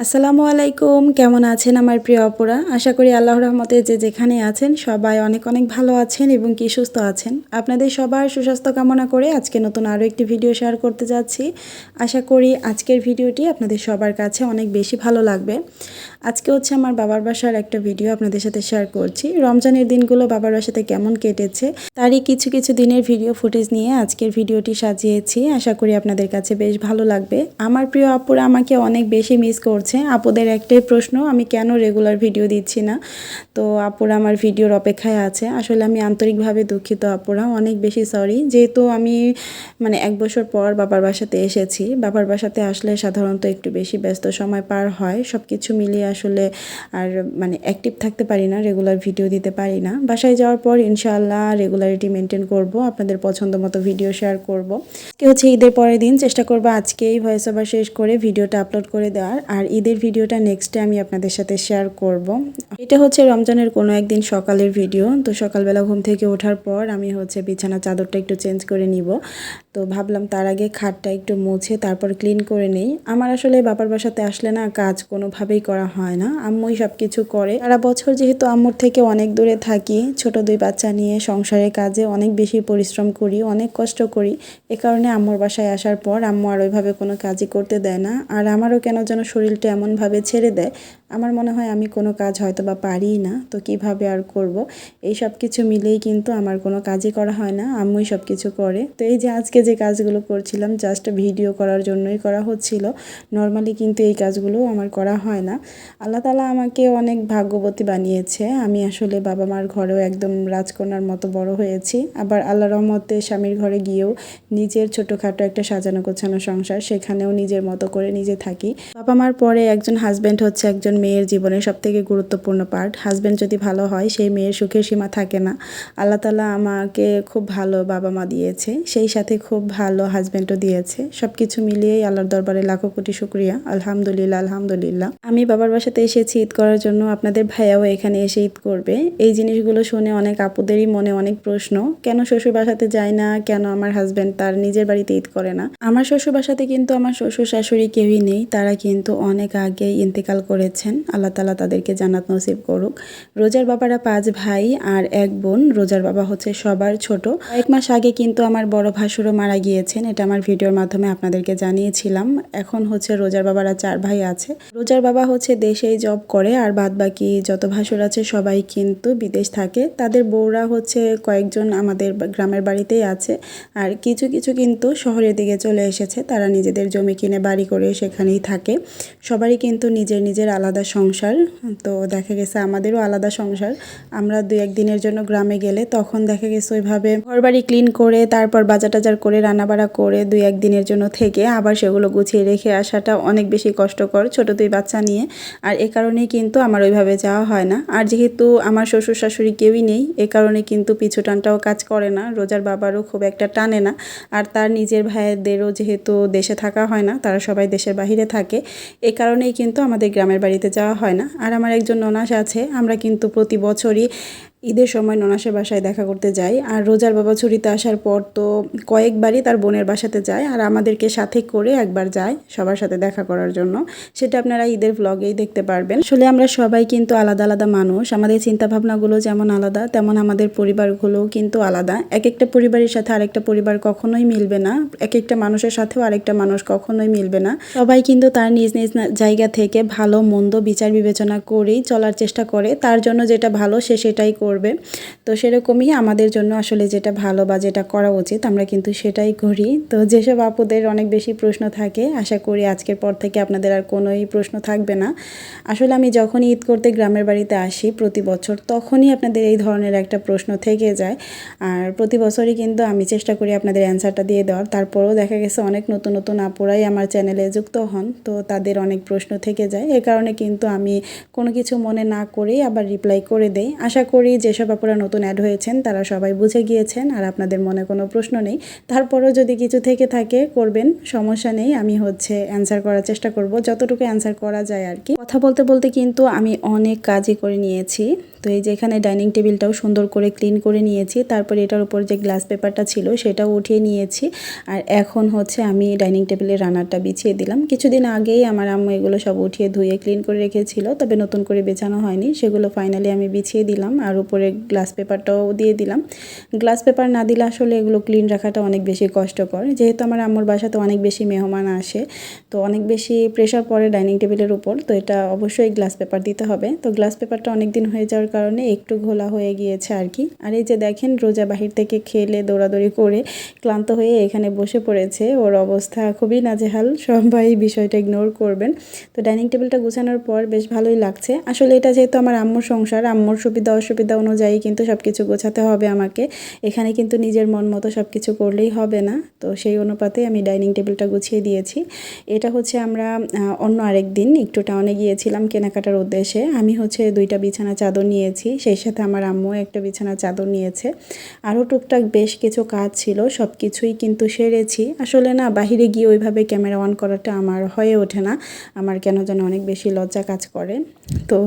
আসসালামু আলাইকুম, কেমন আছেন আমার প্রিয় অপরা? আশা করি আল্লাহর রহমতে যে যেখানে আছেন সবাই অনেক অনেক ভালো আছেন এবং কি সুস্থ আছেন। আপনাদের সবার সুস্বাস্থ্য কামনা করে আজকে নতুন আরও একটি ভিডিও শেয়ার করতে যাচ্ছি। আশা করি আজকের ভিডিওটি আপনাদের সবার কাছে অনেক বেশি ভালো লাগবে। আজকে হচ্ছে আমার বাবার বাসার একটা ভিডিও আপনাদের সাথে শেয়ার করছি। রমজানের দিনগুলো বাবার বাসাতে কেমন কেটেছে তারই কিছু কিছু দিনের ভিডিও ফুটেজ নিয়ে আজকের ভিডিওটি সাজিয়েছি। আশা করি আপনাদের কাছে বেশ ভালো লাগবে। আমার প্রিয় আপুরা আমাকে অনেক বেশি মিস করছে। আপুদের একটাই প্রশ্ন, আমি কেন রেগুলার ভিডিও দিচ্ছি না। তো আপুরা আমার ভিডিওর অপেক্ষায় আছে। আসলে আমি আন্তরিকভাবে দুঃখিত আপুরা, অনেক বেশি সরি। যেহেতু আমি 1 বছর পর বাবার বাসাতে এসেছি। বাবার বাসাতে আসলে সাধারণত একটু বেশি ব্যস্ত সময় পার হয়, সব কিছু মিলিয়ে আসলে আর অ্যাক্টিভ থাকতে পারি না, রেগুলার ভিডিও দিতে পারি না। বাসায় যাওয়ার পর ইনশাআল্লাহ রেগুলারিটি মেনটেন করব, আপনাদের পছন্দ মতো ভিডিও শেয়ার করব। আজকে হচ্ছে ঈদের পরের দিন, চেষ্টা করব আজকেই ভয়েস ওভার শেষ করে ভিডিওটা আপলোড করে দেওয়ার। আর ঈদের ভিডিওটা নেক্সটে আমি আপনাদের সাথে শেয়ার করব। এটা হচ্ছে রমজানের কোনো একদিন সকালের ভিডিও। তো সকালবেলা ঘুম থেকে ওঠার পর আমি হচ্ছে বিছানা চাদরটা একটু চেঞ্জ করে নিব। তো ভাবলাম তার আগে খাটটা একটু মুছে তারপর ক্লিন করে নেই। আমার আসলে বাবার বাসাতে আসলে না কাজ কোনোভাবেই করা হয় না, আম্মুই সব কিছু করে। সারা বছর যেহেতু আম্মুর থেকে অনেক দূরে থাকি, ছোট 2 বাচ্চা নিয়ে সংসারের কাজে অনেক বেশি পরিশ্রম করি, অনেক কষ্ট করি। এ কারণে আম্মুর বাসায় আসার পর আম্মু আর ওইভাবে কোনো কাজই করতে দেয় না। আর আমারও কেন যেন শরীরটা এমনভাবে ছেড়ে দেয়, আমার মনে হয় আমি কোনো কাজ হয়তো বা পারি না, তো কিভাবে আর করব। এই সব কিছু মিলেই কিন্তু আমার কোনো কাজই করা হয় না, আম্মুই সব কিছু করে। তো এই যে আজকে যে কাজগুলো করছিলাম জাস্ট ভিডিও করার জন্যই করা হচ্ছিল, নর্মালি কিন্তু এই কাজগুলো আমার করা হয় না। আল্লাহ তাআলা আমাকে অনেক ভাগ্যবতী বানিয়েছে। আমি আসলে বাবা মার ঘরেও একদম রাজকন্যার মতো বড় হয়েছি, আবার আল্লাহর রহমতে স্বামীর ঘরে গিয়েও নিজের ছোটোখাটো একটা সাজানো গোছানো সংসার, সেখানেও নিজের মতো করে নিজে থাকি। বাবা মার পরে একজন হাজব্যান্ড হচ্ছে একজন মেয়ের জীবনের সবথেকে গুরুত্বপূর্ণ পার্ট। হাজব্যান্ড যদি ভালো হয় সেই মেয়ের সুখের সীমা থাকে না। আল্লাহ তাআলা আমাকে খুব ভালো বাবা মা দিয়েছে, সেই সাথে খুব ভালো হাজব্যান্ডও দিয়েছে। সব কিছু মিলিয়েই আল্লাহর দরবারে লাখো কোটি শুকরিয়া, আলহামদুলিল্লাহ আলহামদুলিল্লাহ। আমি বাবার বাসাতে এসেছি ঈদ করার জন্য, আপনাদের ভাইয়াও এখানে এসে ঈদ করবে। এই জিনিসগুলো শুনে অনেক আপুদেরই মনে অনেক প্রশ্ন, কেন শ্বশুর বাসাতে যায় না, কেন আমার হাজব্যান্ড তার নিজের বাড়িতে ঈদ করে না। আমার শ্বশুর বাসাতে কিন্তু আমার শ্বশুর শাশুড়ি কেউই নেই, তারা কিন্তু অনেক আগেই ইন্তেকাল করেছেন। আল্লাহ তাআলা তাদেরকে জান্নাত নসিব করুক। রোজার বাবারা 5 ভাই আর 1 বোন। রোজার বাবা হচ্ছে সবার ছোট। কয়েক মাস আগে কিন্তু আমার বড় ভাসুরও মারা গিয়েছেন, এটা আমার ভিডিওর মাধ্যমে আপনাদেরকে জানিয়েছিলাম। এখন হচ্ছে রোজার বাবারা 4 ভাই আছে। রোজার বাবা হচ্ছে দেশেই জব করে, আর বাদ বাকি যত ভাসুর আছে সবাই কিন্তু বিদেশ থাকে। তাদের বউরা হচ্ছে কয়েকজন আমাদের গ্রামের বাড়িতেই আছে, আর কিছু কিছু কিন্তু শহরের দিকে চলে এসেছে। তারা নিজেদের জমি কিনে বাড়ি করে সেখানেই থাকে। সবারই কিন্তু নিজের নিজের আলাদা সংসার। তো দেখা গেছে আমাদেরও আলাদা সংসার। আমরা 2-1 দিনের জন্য গ্রামে গেলে তখন দেখা গেছে ওইভাবে ঘরবাড়ি ক্লিন করে তারপর বাজার টাজার করে রান্নাবাড়া করে 2-1 দিনের জন্য থেকে আবার সেগুলো গুছিয়ে রেখে আসাটা অনেক বেশি কষ্টকর, ছোট 2 বাচ্চা নিয়ে। আর এ কারণেই কিন্তু আমার ওইভাবে যাওয়া হয় না। আর যেহেতু আমার শ্বশুর শাশুড়ি কেউই নেই, এ কারণে কিন্তু পিছু টানটাও কাজ করে না, রোজার বাবারও খুব একটা টানে না। আর তার নিজের ভাইয়েদেরও যেহেতু দেশে থাকা হয় না, তারা সবাই দেশের বাহিরে থাকে, এ কারণেই কিন্তু আমাদের গ্রামের বাড়িতে যাওয়া হয় না। আর আমার একজন ননাস আছে, আমরা কিন্তু প্রতি বছরই ঈদের সময় ননাসের বাসায় দেখা করতে যাই। আর রোজার বাবা ছুটিতে আসার পর তো কয়েকবারই তার বোনের বাসাতে যায়, আর আমাদেরকে সাথে করে একবার যায় সবার সাথে দেখা করার জন্য। সেটা আপনারা ঈদের ভ্লগেই দেখতে পারবেন। আসলে আমরা সবাই কিন্তু আলাদা আলাদা মানুষ, আমাদের চিন্তাভাবনাগুলো যেমন আলাদা তেমন আমাদের পরিবারগুলোও কিন্তু আলাদা। এক একটা পরিবারের সাথে আরেকটা পরিবার কখনোই মিলবে না, এক একটা মানুষের সাথেও আরেকটা মানুষ কখনোই মিলবে না। সবাই কিন্তু তার নিজ নিজ জায়গা থেকে ভালো মন্দ বিচার বিবেচনা করেই চলার চেষ্টা করে, তার জন্য যেটা ভালো সে সেটাই করবে। তো সেরকমই আমাদের জন্য আসলে যেটা ভালো বা যেটা করা উচিত আমরা কিন্তু সেটাই করি। তো যেসব আপুদের অনেক বেশি প্রশ্ন থাকে, আশা করি আজকের পর থেকে আপনাদের আর কোনোই প্রশ্ন থাকবে না। আসলে আমি যখনই ঈদ করতে গ্রামের বাড়িতে আসি প্রতি বছর, তখনই আপনাদের এই ধরনের একটা প্রশ্ন থেকে যায়। আর প্রতি বছরই কিন্তু আমি চেষ্টা করি আপনাদের অ্যান্সারটা দিয়ে দেওয়ার। তারপরেও দেখা গেছে অনেক নতুন নতুন আপুরাই আমার চ্যানেলে যুক্ত হন, তো তাদের অনেক প্রশ্ন থেকে যায়। এ কারণে কিন্তু আমি কোনো কিছু মনে না করেই আবার রিপ্লাই করে দেই। আশা করি যেসব আপুরা নতুন অ্যাড হয়েছেন তারা সবাই বুঝে গিয়েছেন আর আপনাদের মনে কোনো প্রশ্ন নেই। তারপরেও যদি কিছু থেকে থাকে করবেন, সমস্যা নেই, আমি হচ্ছে অ্যান্সার করার চেষ্টা করব, যতটুকু অ্যান্সার করা যায় আর কি। কথা বলতে বলতে কিন্তু আমি অনেক কাজই করে নিয়েছি। তো এই যে এখানে ডাইনিং টেবিলটাও সুন্দর করে ক্লিন করে নিয়েছি, তারপরে এটার উপর যে গ্লাস পেপারটা ছিল সেটাও উঠিয়ে নিয়েছি। আর এখন হচ্ছে আমি ডাইনিং টেবিলের রানারটা বিছিয়ে দিলাম। কিছুদিন আগেই আমার আম্মু এগুলো সব উঠিয়ে ধুয়ে ক্লিন করে রেখেছিল, তবে নতুন করে বেছানো হয়নি, সেগুলো ফাইনালি আমি বিছিয়ে দিলাম। আর উপরে গ্লাস পেপারটাও দিয়ে দিলাম। গ্লাস পেপার না দিলে আসলে এগুলো ক্লিন রাখাটা অনেক বেশি কষ্টকর, যেহেতু আমার আম্মুর বাসাতে অনেক বেশি মেহমান আসে, তো অনেক বেশি প্রেশার পড়ে ডাইনিং টেবিলের উপর, তো এটা অবশ্যই গ্লাস পেপার দিতে হবে। তো গ্লাস পেপারটা অনেক দিন হয়ে যাওয়ার কারণে একটু ঘোলা হয়ে গিয়েছে আর কি। আর এই যে দেখেন রোজা বাহির থেকে খেলে দৌড়াদৌড়ি করে ক্লান্ত হয়ে এখানে বসে পড়েছে, ওর অবস্থা খুবই নাজেহাল, সবাই বিষয়টা ইগনোর করবেন। তো ডাইনিং টেবিলটা গুছানোর পর বেশ ভালোই লাগছে। আসলে এটা যেহেতু আমার আম্মুর সংসার, আম্মুর সুবিধা অসুবিধা অনুযায়ী কিন্তু সব কিছু গোছাতে হবে আমাকে। এখানে কিন্তু নিজের মন মতো সব কিছু করলেই হবে না, তো সেই অনুপাতে আমি ডাইনিং টেবিলটা গুছিয়ে দিয়েছি। এটা হচ্ছে আমরা অন্য আরেক দিন একটু টাউনে গিয়েছিলাম কেনাকাটার উদ্দেশ্যে। আমি হচ্ছে 2টা বিছানা চাদর নিয়েছি, সেই সাথে আমার আম্মু একটা বিছানা চাদর নিয়েছে। আরও টুকটাক বেশ কিছু কাজ ছিল, সব কিছুই কিন্তু সেরেছি। আসলে না বাহিরে গিয়ে ওইভাবে ক্যামেরা অন করাটা আমার হয়ে ওঠে না, আমার কেন যেন অনেক বেশি লজ্জা কাজ করে, তো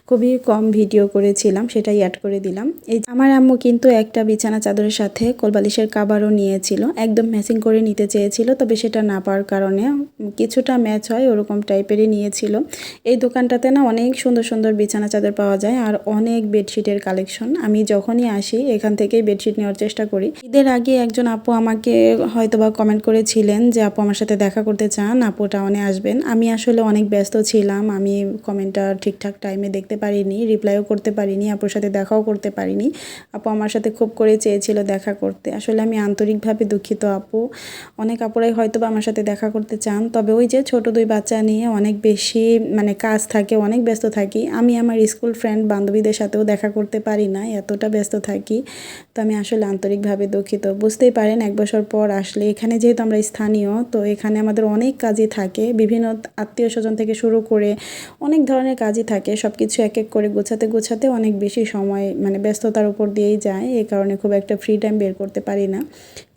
খুবই কম ভিডিও করেছিলাম, সেটাই অ্যাড করে দিলাম। এই আমার আম্মু কিন্তু একটা বিছানা চাদরের সাথে কোলবালিশের কাভারও নিয়েছিল, একদম ম্যাচিং করে নিতে চেয়েছিল, তবে সেটা না পাওয়ার কারণে কিছুটা ম্যাচ হয় ওরকম টাইপেরই নিয়েছিল। এই দোকানটাতে না অনেক সুন্দর সুন্দর বিছানা চাদর পাওয়া যায় আর অনেক বেডশিটের কালেকশন। আমি যখনই আসি এখান থেকেই বেডশিট নেওয়ার চেষ্টা করি। ঈদের আগে একজন আপু আমাকে হয়তোবা কমেন্ট করেছিলেন যে আপু আমার সাথে দেখা করতে চান, আপু টাউনে আসবেন। আমি আসলে অনেক ব্যস্ত ছিলাম, আমি কমেন্টটা ঠিকঠাক টাইমে দেখতে পারিনি, রিপ্লাইও করতে পারিনি, আপুর সাথে দেখাও করতে পারিনি। আপু আমার সাথে খুব করে চেয়েছিল দেখা করতে, আসলে আমি আন্তরিকভাবে দুঃখিত আপু। অনেক আপুরাই হয়তোবা আমার সাথে দেখা করতে চান, তবে ওই যে ছোট 2 বাচ্চা নিয়ে অনেক বেশি কাজ থাকে, অনেক ব্যস্ত থাকি। আমি আমার স্কুল ফ্রেন্ড বান্ধবীদের সাথেও দেখা করতে পারি না, এতটা ব্যস্ত থাকি। তো আমি আসলে আন্তরিকভাবে দুঃখিত। বুঝতেই পারেন 1 বছর পর আসলে এখানে যেহেতু আমরা স্থানীয়, তো এখানে আমাদের অনেক কাজই থাকে, বিভিন্ন আত্মীয় স্বজন থেকে শুরু করে অনেক ধরনের কাজই থাকে। সব কিছু এক এক করে গোছাতে অনেক বেশি সময় ব্যস্ততার উপর দিয়েই যায়, এই কারণে খুব একটা ফ্রি টাইম বের করতে পারি না।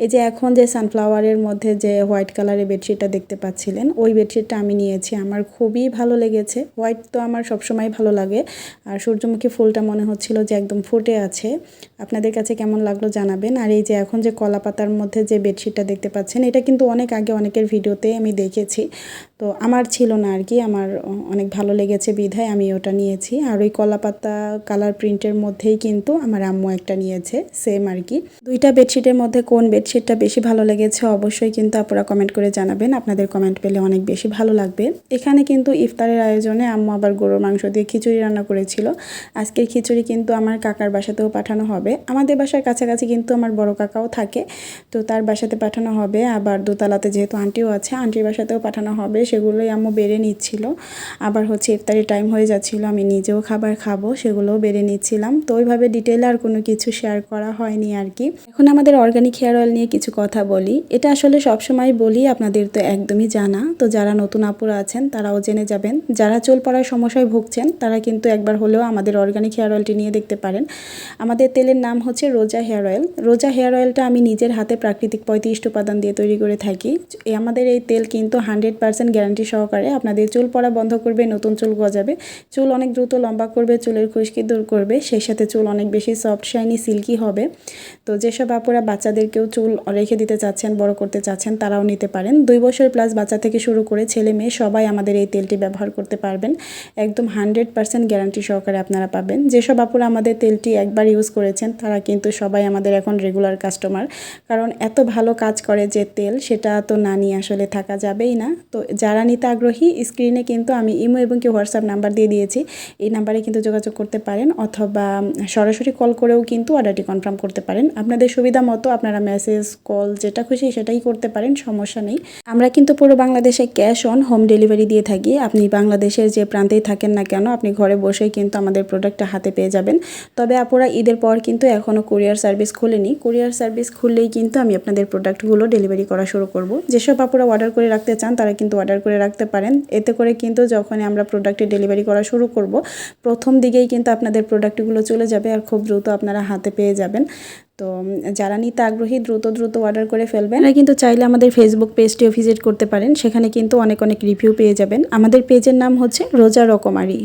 এই যে এখন যে সানফ্লাওয়ারের মধ্যে যে হোয়াইট কালারের বেডশিটটা দেখতে পাচ্ছিলেন, ওই বেডশিটটা আমি নিয়েছি, আমার খুবই ভালো লেগেছে। হোয়াইট তো আমার সবসময় ভালো লাগে, আর সূর্যমুখী ফুলটা মনে হচ্ছিল যে একদম ফুটে আছে। আপনাদের কাছে কেমন লাগলো জানাবেন। আর এই যে এখন যে কলা পাতার মধ্যে যে বেডশিটটা দেখতে পাচ্ছেন, এটা কিন্তু অনেক আগে অনেকের ভিডিওতে আমি দেখেছি, তো আমার ছিল না আর কি, আমার অনেক ভালো লেগেছে বিধায় আমি ওটা নিয়েছি। আর ওই কলা পাতা কালার প্রিন্টের মধ্যেই কিন্তু আমার আম্মু একটা নিয়েছে, সেম আর কি। 2টা বেডশিটের মধ্যে কোন বেডশিটটা বেশি ভালো লেগেছে অবশ্যই কিন্তু আপনারা কমেন্ট করে জানাবেন, আপনাদের কমেন্ট পেলে অনেক বেশি ভালো লাগবে। এখানে কিন্তু ইফতারের আয়োজনে আম্মু আবার গরুর মাংস দিয়ে খিচুড়ি রান্না করেছিল। আজকের খিচুড়ি কিন্তু আমার কাকার বাসাতেও পাঠানো হবে, আমাদের বাসার কাছাকাছি কিন্তু আমার বড় কাকাও থাকে, তো তার বাসাতে পাঠানো হবে। আবার দোতলাতে যেহেতু আন্টিও আছে, আন্টির বাসাতেও পাঠানো হবে, সেগুলোই আম্মু বেড়ে নিচ্ছিল। আবার হচ্ছে ইফতারের টাইম হয়ে যাচ্ছিলো, আমি নিজেও খাবার খাবো, সেগুলোও বেড়ে নিচ্ছিলাম। তো ওইভাবে ডিটেলে আর কোনো কিছু শেয়ার করা হয়নি আর কি। এখন আমাদের অর্গানিক হেয়ার অয়েল নিয়ে কিছু কথা বলি। এটা আসলে সবসময় বলি, আপনাদের তো একদমই জানা, তো যারা নতুন আপুরা আছেন তারাও জেনে যাবেন। যারা চুল পড়ার সমস্যায় ভুগছেন তারা কিন্তু একবার হলেও আমাদের অর্গানিক হেয়ার অয়েলটি নিয়ে দেখতে পারেন। আমাদের তেলের নাম হচ্ছে রোজা হেয়ার অয়েল। রোজা হেয়ার অয়েলটা আমি নিজের হাতে প্রাকৃতিক 35 উপাদান দিয়ে তৈরি করে থাকি। আমাদের এই তেল কিন্তু 100% গ্যারান্টি সহকারে আপনাদের চুল পড়া বন্ধ করবে, নতুন চুল গজাবে, চুল অনেক দ্রুত লম্বা করবে, চুলের খুশকি দূর করবে, সেই সাথে চুল অনেক বেশি সফট শাইনি সিল্কি হবে। তো যেসব আপুরা বাচ্চাদেরকেও চুল রেখে দিতে চাচ্ছেন, বড় করতে চাচ্ছেন, তারাও নিতে পারেন। 2 বছর প্লাস বাচ্চা থেকে শুরু করে ছেলে মেয়ে সবাই আমাদের এই তেলটি ব্যবহার করতে পারবেন, একদম 100% গ্যারান্টি সহকারে আপনারা পাবেন। যেসব আপুরা আমাদের তেলটি একবার ইউজ করেছেন তারা কিন্তু সবাই আমাদের এখন রেগুলার কাস্টমার, কারণ এত ভালো কাজ করে যে তেল, সেটা তো না নিয়ে আসলে থাকা যাবেই না। তো যারা নিতে আগ্রহী, স্ক্রিনে কিন্তু আমি ইমো এবং কি হোয়াটসঅ্যাপ নাম্বার দিয়ে দিয়েছি, এই নাম্বারে কিন্তু যোগাযোগ করতে পারেন, অথবা সরাসরি কল করেও কিন্তু অর্ডারটি কনফার্ম করতে পারেন। আপনাদের সুবিধা মতো আপনারা মেসেজ কল যেটা খুশি সেটাই করতে পারেন, সমস্যা নেই। আমরা কিন্তু পুরো বাংলাদেশে ক্যাশ অন হোম ডেলিভারি দিয়ে থাকি। আপনি বাংলাদেশের যে প্রান্তেই থাকেন না কেন, আপনি ঘরে বসেই কিন্তু আমাদের প্রোডাক্টটা হাতে পেয়ে যাবেন। তবে আপুরা ঈদের পর কিন্তু এখনও কুরিয়ার সার্ভিস খুলেনি, কুরিয়ার সার্ভিস খুললেই কিন্তু আমি আপনাদের প্রোডাক্টগুলো ডেলিভারি করা শুরু করব। যেসব আপুরা অর্ডার করে রাখতে চান তারা কিন্তু অর্ডার করে রাখতে পারেন, এতে করে কিন্তু যখন আমরা প্রোডাক্টে ডেলিভারি করা শুরু করব, প্রথম দিকেই কিন্তু আপনাদের প্রোডাক্টগুলো চলে যাবে আর খুব দ্রুত আপনারা হাতে পেয়ে যাবেন। তো যারা নিতে আগ্রহী দ্রুত অর্ডার করে ফেলবেন। আর কিন্তু চাইলে আমাদের ফেসবুক পেজটিও ভিজিট করতে পারেন, সেখানে কিন্তু অনেক রিভিউ পেয়ে যাবেন। আমাদের পেজের নাম হচ্ছে রোজা রকমারি।